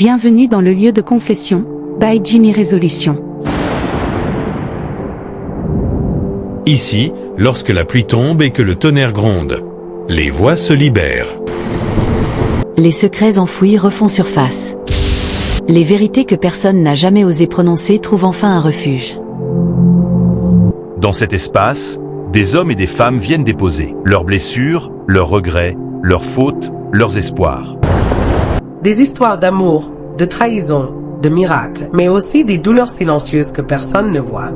Bienvenue dans le lieu de confession, by Jimmy Résolution. Ici, lorsque la pluie tombe et que le tonnerre gronde, les voix se libèrent. Les secrets enfouis refont surface. Les vérités que personne n'a jamais osé prononcer trouvent enfin un refuge. Dans cet espace, des hommes et des femmes viennent déposer leurs blessures, leurs regrets, leurs fautes, leurs espoirs. Des histoires d'amour, de trahison, de miracles, mais aussi des douleurs silencieuses que personne ne voit.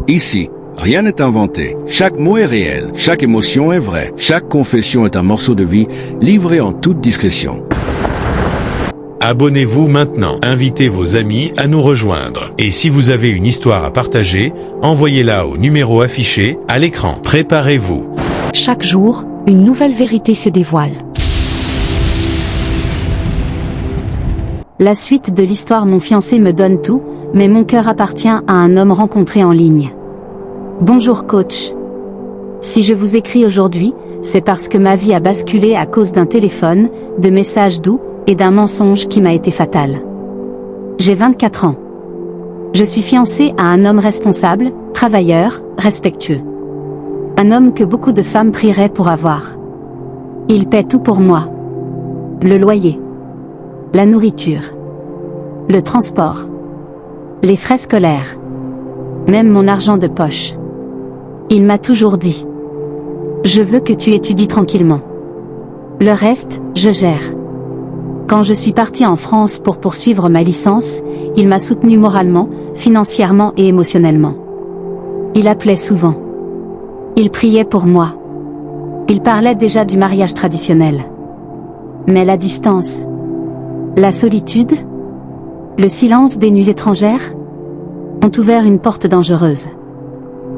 Ici, rien n'est inventé. Chaque mot est réel, chaque émotion est vraie, chaque confession est un morceau de vie livré en toute discrétion. Abonnez-vous maintenant, invitez vos amis à nous rejoindre. Et si vous avez une histoire à partager, envoyez-la au numéro affiché à l'écran. Préparez-vous. Chaque jour, une nouvelle vérité se dévoile. La suite de l'histoire. Mon fiancé me donne tout, mais mon cœur appartient à un homme rencontré en ligne. Bonjour coach. Si je vous écris aujourd'hui, c'est parce que ma vie a basculé à cause d'un téléphone, de messages doux, et d'un mensonge qui m'a été fatal. J'ai 24 ans. Je suis fiancée à un homme responsable, travailleur, respectueux. Un homme que beaucoup de femmes prieraient pour avoir. Il paie tout pour moi. Le loyer. La nourriture. Le transport. Les frais scolaires. Même mon argent de poche. Il m'a toujours dit. Je veux que tu étudies tranquillement. Le reste, je gère. Quand je suis partie en France pour poursuivre ma licence, il m'a soutenue moralement, financièrement et émotionnellement. Il appelait souvent. Il priait pour moi. Il parlait déjà du mariage traditionnel. Mais la distance, la solitude, le silence des nuits étrangères, ont ouvert une porte dangereuse.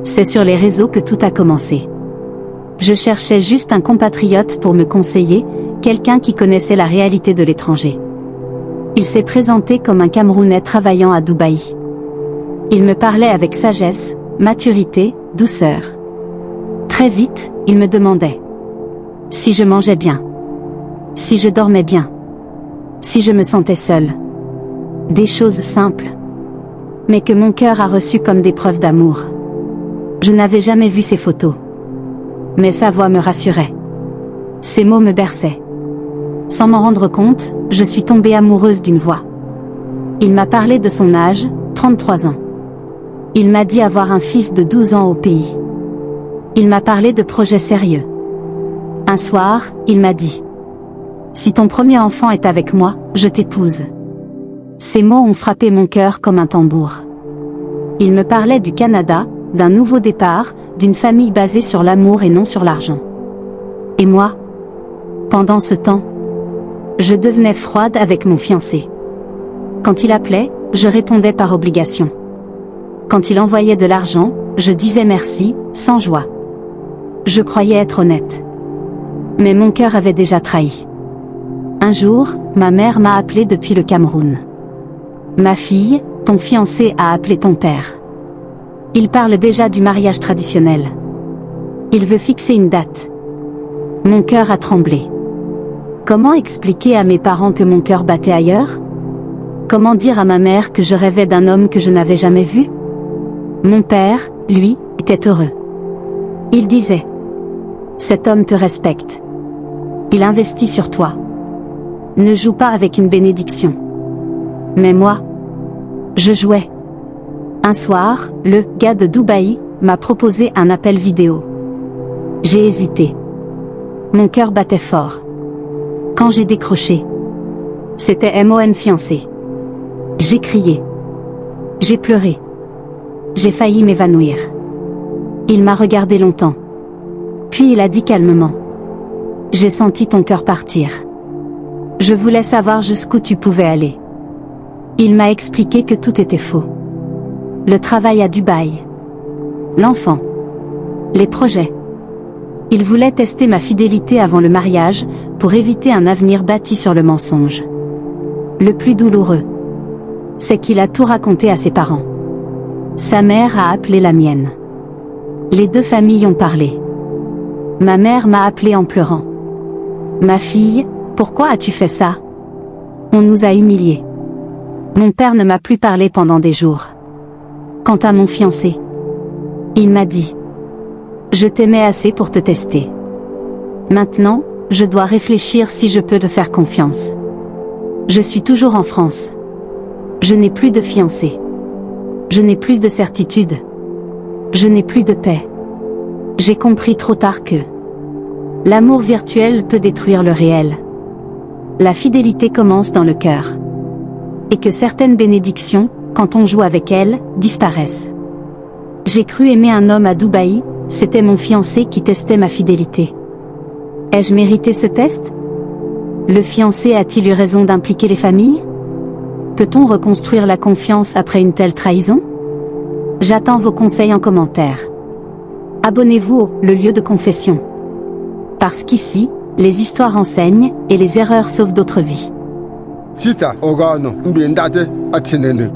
C'est sur les réseaux que tout a commencé. Je cherchais juste un compatriote pour me conseiller, quelqu'un qui connaissait la réalité de l'étranger. Il s'est présenté comme un Camerounais travaillant à Dubaï. Il me parlait avec sagesse, maturité, douceur. Très vite, il me demandait si je mangeais bien, si je dormais bien, si je me sentais seule. Des choses simples, mais que mon cœur a reçues comme des preuves d'amour. Je n'avais jamais vu ses photos, mais sa voix me rassurait. Ses mots me berçaient. Sans m'en rendre compte, je suis tombée amoureuse d'une voix. Il m'a parlé de son âge, 33 ans. Il m'a dit avoir un fils de 12 ans au pays. Il m'a parlé de projets sérieux. Un soir, il m'a dit « Si ton premier enfant est avec moi, je t'épouse ». Ces mots ont frappé mon cœur comme un tambour. Il me parlait du Canada, d'un nouveau départ, d'une famille basée sur l'amour et non sur l'argent. Et moi, pendant ce temps, je devenais froide avec mon fiancé. Quand il appelait, je répondais par obligation. Quand il envoyait de l'argent, je disais merci, sans joie. Je croyais être honnête. Mais mon cœur avait déjà trahi. Un jour, ma mère m'a appelé depuis le Cameroun. Ma fille, ton fiancé a appelé ton père. Il parle déjà du mariage traditionnel. Il veut fixer une date. Mon cœur a tremblé. Comment expliquer à mes parents que mon cœur battait ailleurs? Comment dire à ma mère que je rêvais d'un homme que je n'avais jamais vu? Mon père, lui, était heureux. Il disait « Cet homme te respecte. Il investit sur toi. Ne joue pas avec une bénédiction. » Mais moi, je jouais. Un soir, le gars de Dubaï m'a proposé un appel vidéo. J'ai hésité. Mon cœur battait fort. Quand j'ai décroché, c'était mon fiancé. J'ai crié. J'ai pleuré. J'ai failli m'évanouir. Il m'a regardé longtemps. Puis il a dit calmement. J'ai senti ton cœur partir. Je voulais savoir jusqu'où tu pouvais aller. Il m'a expliqué que tout était faux. Le travail à Dubaï. L'enfant. Les projets. Il voulait tester ma fidélité avant le mariage, pour éviter un avenir bâti sur le mensonge. Le plus douloureux, c'est qu'il a tout raconté à ses parents. Sa mère a appelé la mienne. Les deux familles ont parlé. Ma mère m'a appelé en pleurant. Ma fille, pourquoi as-tu fait ça? On nous a humiliés. Mon père ne m'a plus parlé pendant des jours. Quant à mon fiancé, il m'a dit: je t'aimais assez pour te tester. Maintenant, je dois réfléchir si je peux te faire confiance. Je suis toujours en France. Je n'ai plus de fiancé. Je n'ai plus de certitude. Je n'ai plus de paix. J'ai compris trop tard que l'amour virtuel peut détruire le réel. La fidélité commence dans le cœur. Et que certaines bénédictions, quand on joue avec elles, disparaissent. J'ai cru aimer un homme à Dubaï, c'était mon fiancé qui testait ma fidélité. Ai-je mérité ce test? Le fiancé a-t-il eu raison d'impliquer les familles? Peut-on reconstruire la confiance après une telle trahison? J'attends vos conseils en commentaire. Abonnez-vous au Le Lieu de Confession. Parce qu'ici, les histoires enseignent, et les erreurs sauvent d'autres vies. Tita, Ogano, Mbiendate, Atinene.